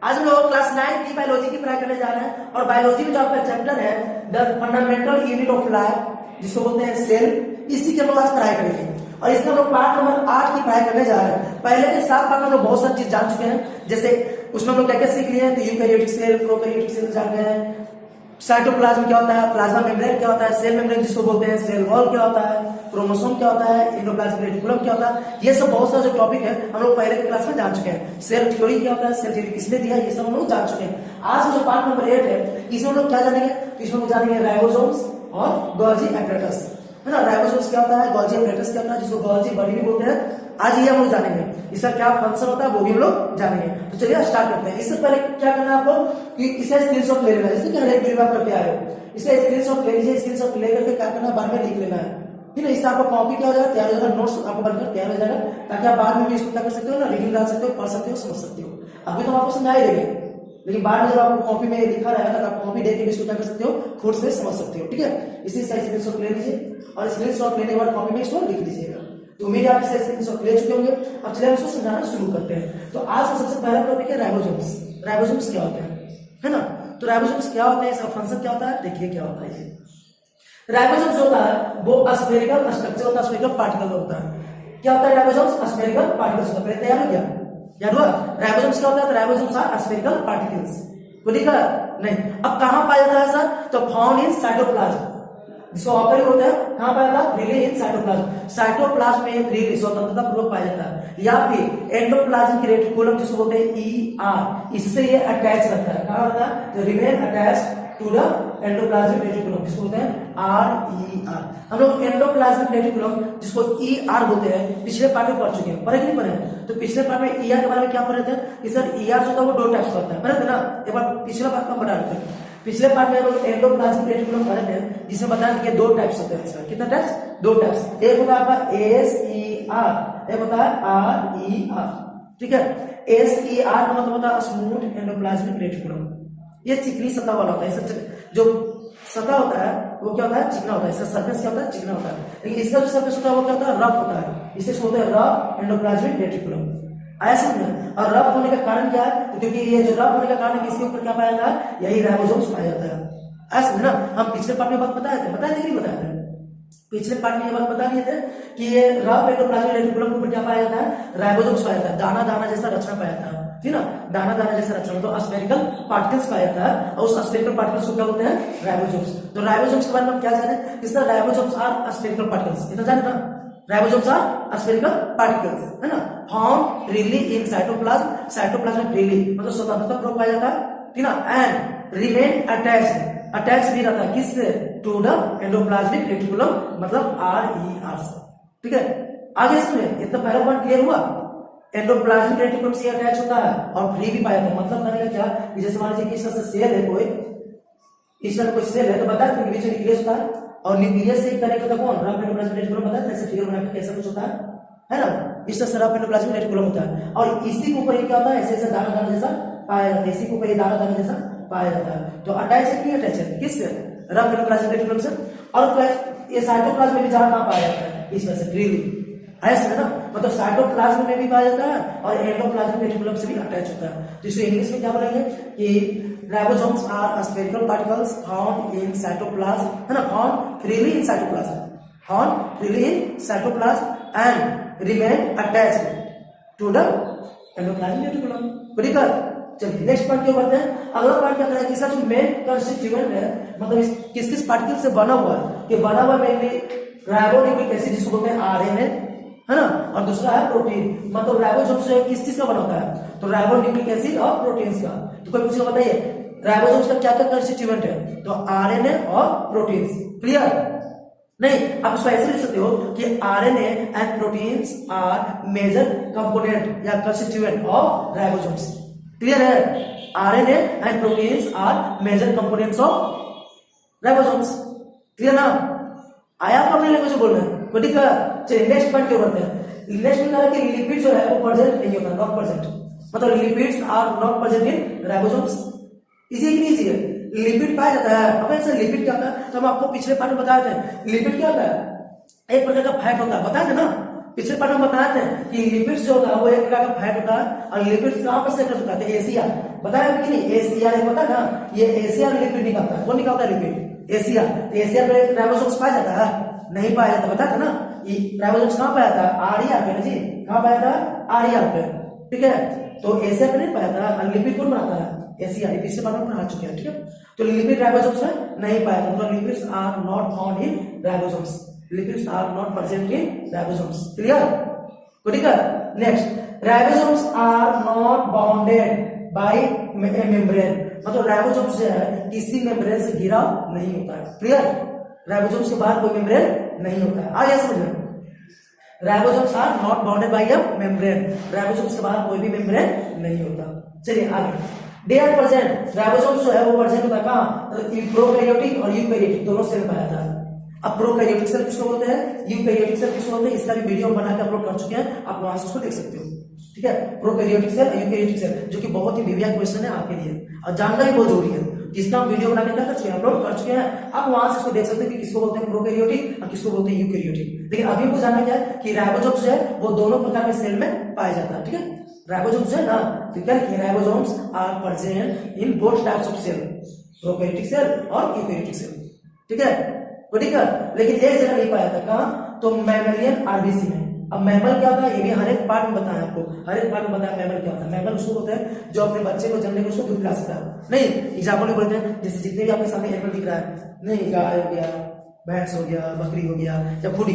आज हम लोग क्लास 9 की बायोलॉजी की पढ़ाई करने जा रहे हैं और बायोलॉजी में जो आपका चैप्टर है the fundamental unit of life जिसको बोलते हैं सेल, इसी के हम लोग आज पढ़ाई करेंगे। और इसमें हम लोग पार्ट नंबर 8 की पढ़ाई करने जा रहे हैं। पहले के 7 पार्ट में हम लोग बहुत सारी चीज जान चुके हैं, जैसे उसमें हम लोग क्या क्या सीख लिए हैं, तो यूकैरियोटिक सेल, प्रोकैरियोटिक सेल जान गए हैं, साइटोप्लाज्म क्या होता है, प्लाज्मा मेम्ब्रेन क्या होता है, सेल मेम्ब्रेन जिसको बोलते हैं, सेल वॉल क्या होता है, क्रोमोसोम क्या होता है, एंडोप्लाज्मिक रेटिकुलम क्या होता है, ये सब बहुत सारे जो टॉपिक है हम लोग पहले के क्लास में जान चुके हैं। सेल थ्योरी क्या होता है, सेल थ्योरी किसने दिया, ये सब हम लोग जान चुके हैं। आज जो पार्ट नंबर 8 है इसमें हम लोग क्या जानेंगे, तो इसमें हम जानेंगे राइबोसोम्स और गोल्गी एपरेटस, है ना। राइबोसोम्स क्या होता है, गोल्गी एपरेटस क्या होता है, जिसको गोल्गी बॉडी भी बोलते हैं। आज ये हम लोग जानेंगे, इसका क्या फंक्शन होता है वो भी हम लोग जानेंगे। तो चलिए स्टार्ट करते हैं। इससे पहले क्या करना है आपको कि इसे स्क्रीनशॉट ले लेना है, जैसे कि हर एक वीडियो आप करते आए हो, इसे स्क्रीनशॉट ले लीजिए। स्क्रीनशॉट लेकर के क्या करना है, बाद में लिख लेना है, ठीक है। इससे आपका कॉपी क्या हो जाएगा, तैयार हो जाएगा, नोट्स आपको बनकर तैयार हो जाएगा, ताकि आप बाद में भी इसको क्या कर सकते हो ना, रीडिंग डाल सकते हो, पढ़ सकते हो, समझ सकते हो। अभी तो आपको समझा ही देंगे, लेकिन बाद में जब आपको कॉपी में लिखा रहेगा तो आप कॉपी देख के भी इसको क्या कर सकते हो, खुद से समझ सकते हो, ठीक है। इसी का स्क्रीनशॉट ले लीजिए और स्क्रीनशॉट लेने के बाद कॉपी में इसको लिख लीजिएगा। तो उम्मीद है आप इसे स्क्रीनशॉट ले चुके होंगे। अब चलिए इसको समझाना शुरू करते हैं। तो आज का सबसे पहला टॉपिक है राइबोसोम्स। राइबोसोम्स क्या होते हैं, है ना। तो राइबोसोम्स क्या होते हैं, इसका फंक्शन क्या होता है, देखिए क्या होता है। राइबोसोम्स होता है वो स्फेरिकल स्ट्रक्चर होता है, स्फेरिकल पार्टिकल होता है। क्या होता है राइबोसोम्स, स्फेरिकल पार्टिकल्स होता है। पहले तैयार हो गया, याद हुआ राइबोसोम्स क्या होता है, तो राइबोसोम्स आर स्फेरिकल पार्टिकल्स। को दिखा नहीं। अब कहां पाया जाता है सर, तो फाउंड इन साइटोप्लाज्म, जिसको ऑकर होता है, कहां पाया जाता है, फ्रीली इन साइटोप्लाज्म। साइटोप्लाज्म में फ्रीली स्वतंत्रता पूर्वक पाया जाता है, या फिर एंडोप्लाज्मिक रेटिकुलम जिसको बोलते हैं ईआर, इससे ये अटैच रहता है। कहां रहता है, तो remain attached to the endoplasmic reticulum, जिसको बोलते हैं आरईआर। हम लोग एंडोप्लाज्मिक रेटिकुलम जिसको ईआर बोलते हैं पिछले पार्ट में पढ़ चुके हैं, पढ़े कि नहीं पढ़े। तो पिछले पार्ट में ईआर के बारे में क्या पढ़े थे कि सर ईआर जो था वो 2 टाइप्स का होता है, पढ़े थे ना। एक बार पिछले पार्ट में बता रहे थे, पिछले पार्ट में हम लोग एंडोप्लाज्मिक रेटिकुलम पढ़े थे, जिसमें बताया था कि 2 टाइप्स होते हैं इसका। कितना टाइप्स, 2 टाइप्स। एक होता है आपका एसईआर, एक होता है आरईआर, ठीक है। एसईआर का मतलब होता है स्मूथ एंडोप्लाज्मिक रेटिकुलम, ये चिकनी सतह वाला होता है। जो सतह होता है वो क्या होता है, चिकना होता है। इसका सरफेस क्या होता है, चिकना होता है। लेकिन इसका जो सरफेस होता है वो क्या होता है, रफ होता है। इसे बोलते हैं रफ एंडोप्लाज्मिक रेटिकुलम। ऐसा समझे। और रफ होने का कारण क्या है, तो क्योंकि ये जो रफ होने का कारण है, इसके ऊपर क्या पाया जाता है, यही राइबोसोम्स पाया जाता है। ऐसा ना। हम पिछले पार्ट में बात बताए थे कि नहीं बताए थे, पिछले पार्ट में ये बात बता दिए थे कि ये रफ एंडोप्लाज्मिक रेटिकुलम के ऊपर क्या पाया जाता है, राइबोसोम्स पाया जाता है। दाना दाना जैसा रचना पाया जाता है, ठीक ना। दाना दाना जैसा रचना तो स्फेरिकल पार्टिकल्स पाया जाता है, और उस स्फेरिकल पार्टिकल्स को क्या बोलते हैं, राइबोसोम्स। तो राइबोसोम्स के बारे में हम क्या जाने, इस तरह राइबोसोम्स आर स्फेरिकल पार्टिकल्स, इतना जाने ना। राइबोसोम्स आर स्फेरिकल पार्टिकल्स, है ना, found freely in cytoplasm. Cytoplasm में फ्रीली मतलब स्वतंत्रता पूर्वक पाया जाता है, ठीक ना। एंड रिमेन अटैच भी रहता है किससे, टू द एंडोप्लाज्मिक रेटिकुलम, मतलब आरईआर से, ठीक है। आगे सुनिए, इतना पहला पॉइंट क्लियर हुआ। एंडोप्लाज्मिक रेटिकुलम से अटैच होता है और फ्री भी पाया जाता है। मतलब करने का क्या, जैसे मान लीजिए कि इस तरह से सेल है, कोई इस तरह कोई सेल है, तो बता दें बीच में न्यूक्लियस होता है, और न्यूक्लियस से कनेक्ट होता है कौन, रफ एंडोप्लाज्मिक रेटिकुलम। बता दें ऐसे फिगर बना के कैसा कुछ होता है ना। इस तरह से रफ एंडोप्लाज्मिक रेटिकुलम होता है, और इसी के ऊपर ये क्या होता है, ऐसे ऐसे दाना दाना जैसा पाया जाता है। इसी के ऊपर ये दाना दाना जैसा पाया जाता है। तो अटैच है कि अटैच है किससे, रफ एंडोप्लाज्मिक रेटिकुलम से। और ये साइटोप्लाज्म में भी जहां कहां पाया जाता है, इस वजह से फ्रीली, ऐसा है ना। मतलब साइटोप्लाज्म में भी पाया जाता है और एंडोप्लाज्मिक रेटिकुलम से भी अटैच होता है। तो इसे इंग्लिश में क्या बोलेंगे कि ribosomes are spherical particles found in cytoplasm, है ना, found freely in cytoplasm, found freely in cytoplasm and remain attached to the endoplasmic reticulum. ठीक है। चलिए नेक्स्ट पॉइंट क्यों बढ़ते हैं। अगला पॉइंट क्या करेगा, इसका जो मेन कंस्टिट्यूएंट है, मतलब किस किस पार्टिकल से बना हुआ है, कि बना हुआ मेनली राइबोन्यूक्लिक एसिड जिसको बोलते हैं आरएनए, है ना, और दूसरा है प्रोटीन। मतलब राइबोसोम से किस चीज का बना होता है, तो राइबोन्यूक्लिक एसिड और प्रोटीन्स का। तो कोई पूछेगा बताइए राइबोसोम्स का क्या क्या कंस्टिट्यूएंट है, तो आरएनए और प्रोटीन्स। क्लियर नहीं, आप उसको ऐसे लिख सकते हो कि RNA and proteins are major component या कंस्टिट्यूएंट ऑफ राइबोसोम्स। क्लियर है, RNA and proteins are major components of ribosomes. Clear ना, आया आपको अपने लैंग्वेज में बोलना है, कोई दिक्कत। चलिए नेक्स्ट पॉइंट क्यों बढ़ते हैं। नेक्स्ट में कहा कि लिपिड जो है वो प्रेजेंट नहीं होता, नॉट प्रेजेंट, मतलब lipids are not present in ribosomes. Easy कि नहीं इजी है, लिपिड पाया जाता है। अब ऐसे लिपिड क्या होता है, तो हम आपको पिछले पार्ट में बताए थे, लिपिड क्या होता है, एक प्रकार का फैट होता है, बताए थे ना पिछले पार्ट में बताए थे कि लिपिड्स जो होता है वो एक प्रकार का फैट होता है और लिपिड्स कहां पर सेक्रेट होता है? एशिया। बताया कि नहीं? एशिया ये पता ना, ये एशिया में लिपिड निकलता है। कौन निकलता है लिपिड? एशिया। तो एशिया पे राइबोसोम्स पाया जाता है? नहीं पाया जाता, बताया था ना। ये राइबोसोम्स कहां पाया था? आरईआर पे जी। कहां पाया था? आरईआर पे, ठीक है। तो एशिया पे नहीं पाया था। और लिपिड कौन बनाता है? एशिया। पिछले पार्ट में पढ़ा चुके हैं, ठीक है। तो लिपिड राइबोसोम्स में नहीं पाया था, मतलब lipids are not found in ribosomes. Lipids are not present in ribosomes. Clear? ठीक है। Next, ribosomes are not bounded by membrane, मतलब राइबोसोम्स जो है किसी मेम्ब्रेन से घिरा नहीं होता है। क्लियर? राइबोसोम्स के बाहर कोई मेम्ब्रेन नहीं होता है। आ गया समझ में? Ribosomes are not bounded by a membrane, ribosomes के बाहर कोई भी मेम्ब्रेन नहीं होता। चलिए आगे। दे आर प्रेजेंट, राइबोसोम्स जो है वो प्रेजेंट होता है कहां? प्रोकैरियोटिक और यूकैरियोटिक दोनों सेल में पाया जाता है। अब प्रोकैरियोटिक सेल किसको बोलते हैं? यूकैरियोटिक सेल किसको बोलते हैं? इसका भी वीडियो बना के अपलोड कर चुके हैं, आप वहां से उसको देख सकते हो, ठीक है। प्रोकैरियोटिक सेल, यूकैरियोटिक सेल, जो कि बहुत ही विविध क्वेश्चन है आपके लिए और जानना भी बहुत जरूरी है, जिसका हम वीडियो बना के क्या कर चुके हैं? अपलोड कर चुके हैं। आप वहां से उसको देख सकते हैं कि किसको बोलते हैं प्रोकैरियोटिक और किसको बोलते हैं यूकैरियोटिक। लेकिन अभी हमको जानना क्या है कि राइबोसोम्स जो है वो दोनों प्रकार के सेल में पाया जाता है, ठीक है। राइबोसोम्स है ना, तो क्या लिखिए? Ribosomes are present in both types of cell, prokaryotic cell और यूकैरियोटिक सेल, ठीक है। ठीक है, लेकिन एक जगह नहीं पाया था, कहां? तो मैमेलियन आरबीसी में। अब मैमल क्या होता है ये भी हर एक पार्ट में बताया आपको, हर एक पार्ट में बताया मैमल क्या होता है। मैमल उसको बोलते हैं जो अपने बच्चे को जन्मने को उसको दूध पिला सकता है। नहीं, एग्जाम्पल बोलते हैं जैसे जितने भी आपके सामने एनिमल दिख रहा है, नहीं, गाय हो गया, भैंस हो गया, बकरी हो गया, या खुद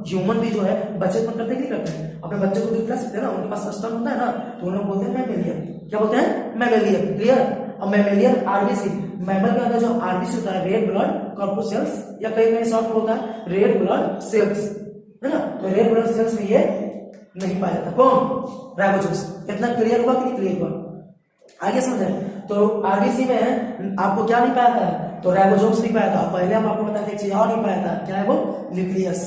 ह्यूमन भी जो है बच्चे उत्पन्न करते नहीं करते हैं, अपने बच्चे को दूध पिला सकते हैं ना, उनके पास स्तन होता है ना, तो उन्हें बोलते हैं मैमेलियन। क्या बोलते हैं? मैमेलियन। क्लियर? और मैमेलियन आरबीसी, मैमल के अंदर जो आरबीसी होता है रेड ब्लड कॉर्पुसेल्स, या कई कई शॉर्ट होता है रेड ब्लड सेल्स, है ना। तो रेड ब्लड सेल्स में ये नहीं पाया जाता। कौन? राइबोसोम्स। इतना क्लियर हुआ कि नहीं क्लियर हुआ? आगे समझे। तो आरबीसी में आपको क्या नहीं पाया था? तो राइबोसोम्स नहीं पाया था। पहले हम आपको बताते एक चीज और नहीं पाया था, क्या है वो? न्यूक्लियस।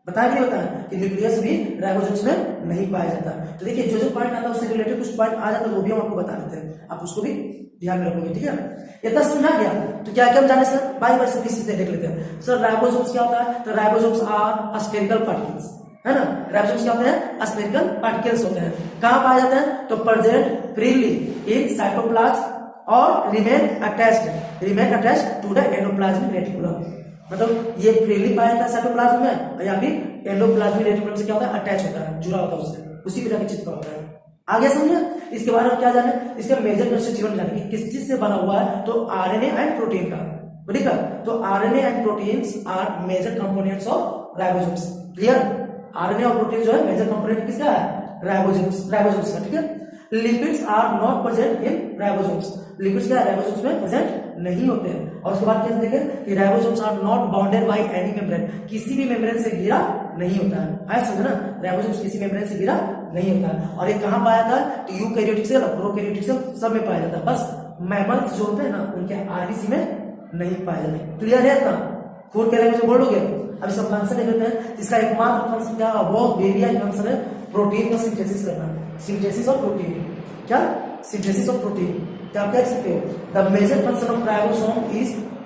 बताया कि नहीं बताया कि न्यूक्लियस भी राइबोसोम्स में नहीं पाया जाता। तो देखिए जो पॉइंट आता है उससे रिलेटेड कुछ पॉइंट आ जाता है, वो भी हम आपको बता देते हैं, आप उसको भी ध्यान में रखोगे, ठीक है। इतना समझ आ गया? तो क्या क्या जाने सर बाय बाय से देख लेते हैं। सर राइबोसोम्स क्या होता है? तो राइबोसोम्स आर स्फेरिकल पार्टिकल्स, है ना। राइबोसोम्स क्या होते हैं? स्फेरिकल पार्टिकल्स होते हैं। कहां पाए जाते हैं? तो प्रेजेंट फ्रीली इन साइटोप्लाज्म और remain attached to the endoplasmic reticulum, मतलब ये फ्रीली पाया जाता है साइटोप्लाज्म में, या फिर एंडोप्लाज्मिक रेटिकुलम से क्या होता है? अटैच होता है, जुड़ा होता है उससे, उसी की तरह चिपका होता है। आगे समझे? इसके बारे में क्या जाने? इसके मेजर कंस्टिट्यूएंट जाने कि किस चीज से बना हुआ है? तो आरएनए एंड प्रोटीन का, ठीक है। तो RNA and proteins are major components of ribosomes. Clear? RNA और प्रोटीन जो है मेजर कंपोनेंट किसका है? राइबोसोम्स का, ठीक है। Lipids are not present in ribosomes, lipids क्या राइबोसोम्स में प्रेजेंट नहीं होते हैं। और उसके बाद क्या देखें कि ribosomes are not bounded by any membrane, किसी भी मेम्ब्रेन से घिरा नहीं होता है। आया समझ ना? राइबोसोम्स किसी मेम्ब्रेन से घिरा नहीं होता है। और ये कहां पाया था? तो यूकैरियोटिक सेल और प्रोकैरियोटिक सेल सब में पाया जाता है, बस मैमल्स जो होते हैं ना उनके आरबीसी में नहीं पाया जाता। क्लियर है? इतना फोर के जो बोलोगे। अब इसका फंक्शन देख लेते हैं। इसका एकमात्र फंक्शन क्या? बहुत वेरिएंट फंक्शन है, प्रोटीन का सिंथेसिस करना, सिंथेसिस ऑफ प्रोटीन। क्या? Synthesis of protein. क्या आप कह सकते हो? The major function of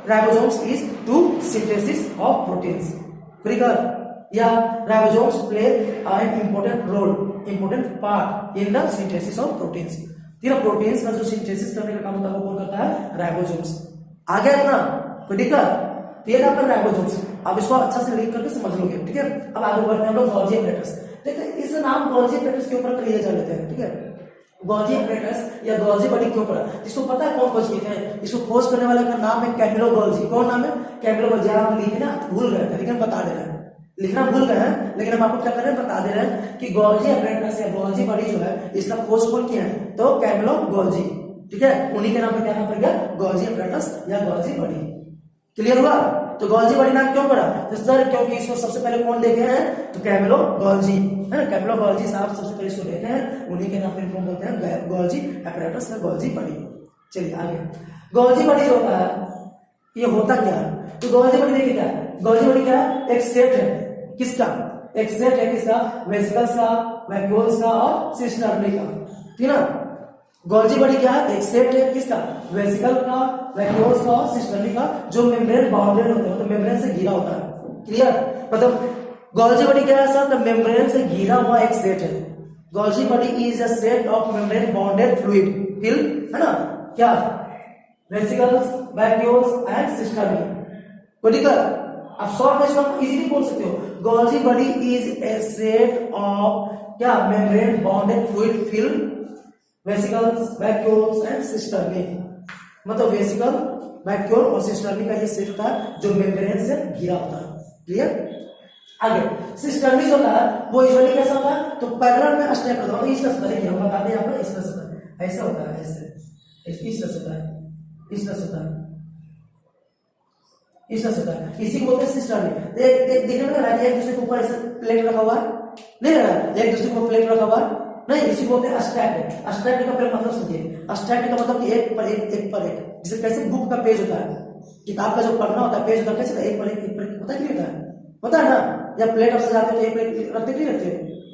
ribosomes is to synthesis of proteins. Clear? या ribosomes play an important part in the synthesis of proteins. Proteins का जो सिंथेसिस करने का काम होता है वो कौन करता है? राइबोसोम्स। आ गया इतना? क्लियर आपका राइबोसोम्स। अब इसको अच्छा से लिख करके समझ लोगे, ठीक है। अब आगे बढ़ते हैं हम लोग गोल्गी एपरेटस। देखिए इस नाम गोल्गी एपरेटस के ऊपर क्लियर कर लेते हैं, ठीक है। गोल्गी एपरेटस या गोल्गी बॉडी के ऊपर, जिसको पता है कौन खोज किए थे? इसको खोज करने वाले का नाम है कैमिलो गोल्गी। कौन नाम है? Camillo Golgi. आप लिखे ना भूल गए थे, लेकिन बता दे रहे हैं, लिखना भूल गए हैं, लेकिन हम आपको क्या कर रहे हैं? बता दे रहे हैं कि गोल्गी एपरेटस या गोल्गी बॉडी जो है इसका खोज कौन किया है? तो कैमिलो गोल्गी, ठीक है। उन्हीं के नाम पे क्या नाम पड़ गया? गोल्गी एपरेटस या गोल्गी बॉडी। क्लियर हुआ? तो गोल्गी बॉडी नाम क्यों पड़ा? तो सर क्योंकि इसको सबसे पहले कौन देखे हैं? तो कैमिलो गोल्गी, है ना। कैमिलो गोल्गी साहब सबसे पहले इसको देखे हैं, उन्हीं के नाम पे इनको बोलते हैं गोल्गी एपरेटस या गोल्गी बॉडी। चलिए आगे। गोल्गी बॉडी जो होता है ये होता क्या है? तो गोल्गी बॉडी देखिए क्या है? गोल्गी बॉडी क्या है? एक सेट है। किसका? एक सेट है किसका? वेसिकल्स का, वैक्यूल्स का और सिस्टर्नी का, ठीक है ना। गोल्गी बॉडी क्या है? एक सेट है किसका? वेसिकल का, वैक्यूल्स का और सिस्टर्नी का, जो मेम्ब्रेन बाउंडेड होते हैं, मतलब मेम्ब्रेन से घिरा होता है। क्लियर? मतलब गोल्जी बॉडी क्या है सर? मेम्ब्रेन से घिरा हुआ एक सेट है। Golgi body is a set of membrane bonded fluid film, है ना? क्या? Vesicles, vacuoles and cisternae. कोडिकल आप शॉर्ट में इसको इजीली बोल सकते हो। Golgi body is a set of क्या? Membrane bonded fluid film, vesicles, vacuoles and cisternae. मतलब वेसिकल, वैक्यूल और सिस्टर्नी का ये सेट होता है जो मेम्ब्रेन से घिरा होता है। क्लियर? आगे सिस्टर्नी जो होता है वो यूजुअली कैसा होता है? तो पैरेलल में स्टेप होता है। इस तरह से हम बताते हैं यहाँ पर, इस तरह से होता है, ऐसा होता है, ऐसे इस तरह से होता है, इस तरह से होता है, इस तरह से होता है। इसी को बोलते हैं सिस्टर्नी। देखने में लग रहा है एक दूसरे के ऊपर ऐसे प्लेट रखा हुआ है, नहीं लग रहा है एक दूसरे को प्लेट रखा हुआ नहीं, इसी को बोलते हैं स्टैक्ड। स्टैक्ड का पहले मतलब समझिए। स्टैक्ड का मतलब एक पर एक, एक पर एक, जैसे कैसे बुक का पेज होता है, किताब का जो पढ़ना होता है पेज होता है, कैसे एक पर एक, एक पर एक होता है, नहीं होता है? पता है ना? या प्लेट आप सजाते हो तो एक प्लेट रखते नहीं रखते,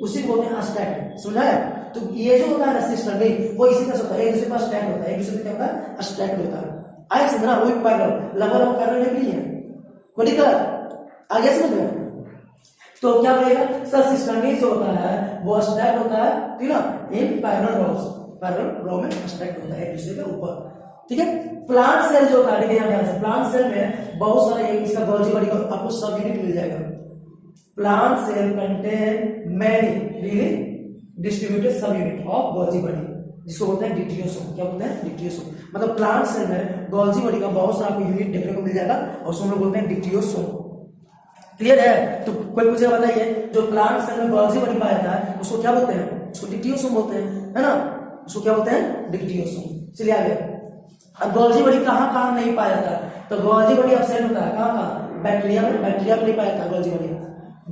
उसी को बोलते हैं स्टैक्ड। समझा है? तो ये जो होता है ना सिस्टर्नी वो इसी तरह से होता है, एक दूसरे पर स्टैक्ड होता है, एक दूसरे पे क्या होता है? स्टैक्ड होता है। आए समझना? वो पैरेलल लगभग पैरेलल नहीं है। आगे समझ में? तो क्या बोलेगा सर? सिस्टर्नी जो होता है वो स्टैक्ड होता है, ठीक है, इन पैरेलल रोज, पैरेलल रो में स्टैक्ड होता है एक दूसरे के ऊपर। ठीक है? प्लांट सेल जो होता है, देखिए ध्यान से, प्लांट सेल में बहुत सारे इसका गोल्जी बॉडी का आपको सब यूनिट मिल जाएगा। Plant cell contain many really distributed sub unit of Golgi body, जिसको बोलते हैं डिक्टियोसोम। क्या बोलते हैं? डिक्टियोसोम। मतलब प्लांट सेल में गोल्जी बॉडी का बहुत सारा यूनिट देखने को मिल जाएगा और उसको हम लोग बोलते हैं डिक्टियोसोम। क्लियर है? तो कोई पूछेगा बताइए, जो प्लांट सेल में गोल्जी बॉडी पाया जाता है उसको क्या बोलते हैं? उसको डिक्टियोसोम बोलते हैं, है ना? उसको क्या बोलते हैं? डिक्टियोसोम। चलिए आगे। अब गोल्जी बॉडी कहाँ कहाँ नहीं पाया जाता है? तो गोल्जी बॉडी एब्सेंट होता है कहाँ कहाँ? बैक्टीरिया में, बैक्टीरिया में नहीं पाया जाता Golgi body.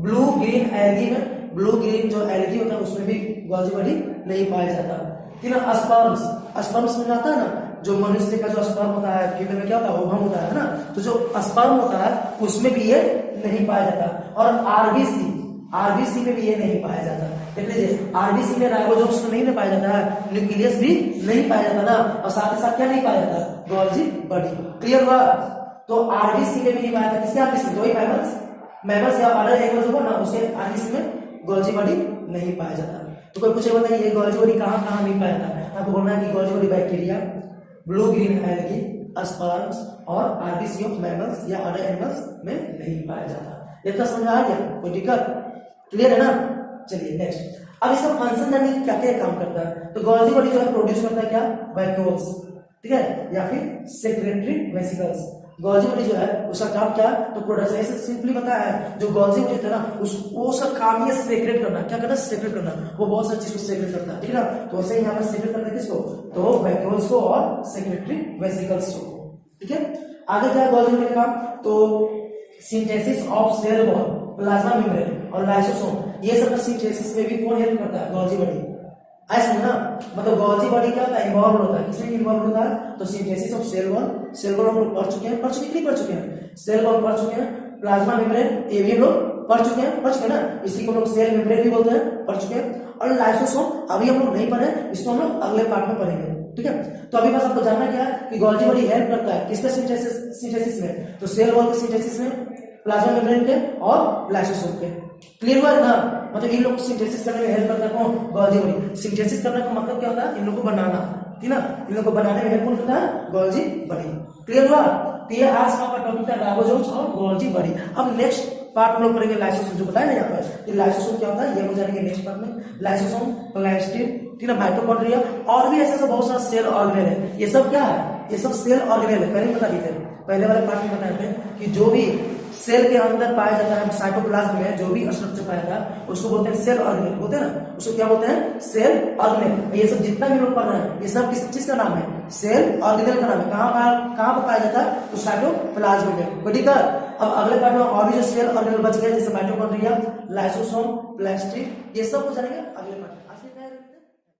Blue green algae में, ब्लू ग्रीन जो एल्गी होता है उसमें भी गोल्जी बॉडी नहीं पाया जाता। ठीक है? स्पर्म्स, स्पर्म्स में आता है ना, जो मनुष्य का जो स्पर्म होता है फीमेल में क्या होता है? ओवम होता है ना, तो जो स्पर्म होता है उसमें भी ये नहीं पाया जाता। और आरबीसी, आरबीसी में भी ये नहीं पाया जाता। देख लीजिए, आरबीसी में राइबोसोम्स तो नहीं पाया जाता है, न्यूक्लियस भी नहीं पाया जाता ना, और साथ ही साथ क्या नहीं पाया जाता? Golgi body. क्लियर हुआ? तो आरबीसी में भी नहीं पाया जाता। किसके? आरबीसी, दो ही मैमल्स, मैमल्स या अदर एनिमल्स होगा ना, उसके आरबीसी में गोल्जी बॉडी नहीं पाया जाता। तो कोई पूछे बताइए गोल्जी बॉडी कहाँ कहाँ नहीं पाया जाता? आपको बोलना है कि Golgi body bacteria, blue green algae, sperms और आरबीसी ऑफ मैमल्स या अदर एनिमल्स में नहीं पाया जाता। इतना समझ आ गया? कोई दिक्कत? क्लियर है ना? चलिए नेक्स्ट। अब इसका फंक्शन जानने क्या क्या काम करता है? तो गोल्जी बॉडी जो है प्रोड्यूस करता है क्या? वैक्यूल्स, ठीक है, या फिर सेक्रेटरी वेसिकल्स। गोल्जी बॉडी जो है उसका काम क्या? तो प्रोडक्शन, ऐसे सिंपली बताया है, जो गोल्जी बॉडी होता है ना उसका काम ये सेक्रेट करना। क्या करना? सेक्रेट करना। वो बहुत सारी चीज को सेक्रेट करता है, ठीक है ना? तो वैसे यहाँ पर सेक्रेट करता है किसको? तो वैक्यूल्स को और सेक्रेटरी वेसिकल्स को। ठीक है? आगे क्या है गोल्जी बॉडी का काम? तो synthesis of cell wall, plasma membrane और लाइसोसोम, ये सब का सिंथेसिस में भी कौन हेल्प करता है? Golgi body. ऐसा ना, मतलब गोल्जी बॉडी क्या होता है? इन्वॉल्व होता है। किसमें इन्वॉल्व होता है? तो synthesis of cell wall, cell wall हम लोग पढ़ चुके हैं, पढ़ चुके नहीं पढ़ चुके हैं? सेल वॉल पढ़ चुके हैं, प्लाज्मा मेम्ब्रेन ये भी हम लोग पढ़ चुके हैं, पढ़ चुके हैं ना, इसी को हम लोग सेल मेम्ब्रेन भी बोलते हैं, पढ़ चुके हैं। और लाइसोसोम अभी हम लोग नहीं पढ़े, इसको हम लोग अगले पार्ट में पढ़ेंगे। ठीक है? तो अभी बस आपको जानना क्या है कि गोल्जी बॉडी हेल्प करता है किसका? सिंथेसिस में। तो सेल वॉल के सिंथेसिस में, प्लाज्मा मेम्ब्रेन के और लाइसोसोम के। क्लियर हुआ ना? मतलब इन लोग को सिंथेसिस करने में हेल्प करता है कौन? Golgi body. सिंथेसिस करने का मतलब क्या होता है? इन लोग को बनाना, ठीक है ना? इन लोग को बनाने में हेल्प होता है गोल्जी बॉडी। क्लियर हुआ? तो ये आज का टॉपिक था राइबोसोम्स और गोल्जी बॉडी। अब नेक्स्ट पार्ट हम लोग पढ़ेंगे लाइसोसोम, जो बताया ना यहाँ पर। ये लाइसोसोम क्या होता है ये हम जानेंगे नेक्स्ट पार्ट में। लाइसोसोम, प्लास्टिड, ठीक है, माइटोकॉन्ड्रिया और भी ऐसे बहुत सारा सेल ऑर्गेनेल है। ये सब क्या है? ये सब सेल ऑर्गेनेल है। पहले बता दिए थे, पहले वाले पार्ट में बताए थे कि जो भी सेल के अंदर पाया जाता है, साइटोप्लाज्म में जो भी स्ट्रक्चर पाया जाता है उसको बोलते हैं सेल ऑर्गेनेल, बोलते हैं ना, उसको क्या बोलते हैं? Cell organelle. ये सब जितना भी लोग पढ़ रहे हैं ये सब किस चीज का नाम है? सेल ऑर्गेनेल का नाम है। कहाँ पर पाया जाता है? तो साइटोप्लाज्म में। कोई दिक्कत? अब अगले पार्ट में और भी जो सेल ऑर्गेनेल बच गए जैसे माइटोकॉन्ड्रिया, लाइसोसोम, प्लास्टिड, ये सब को जानेंगे अगले पार्ट में।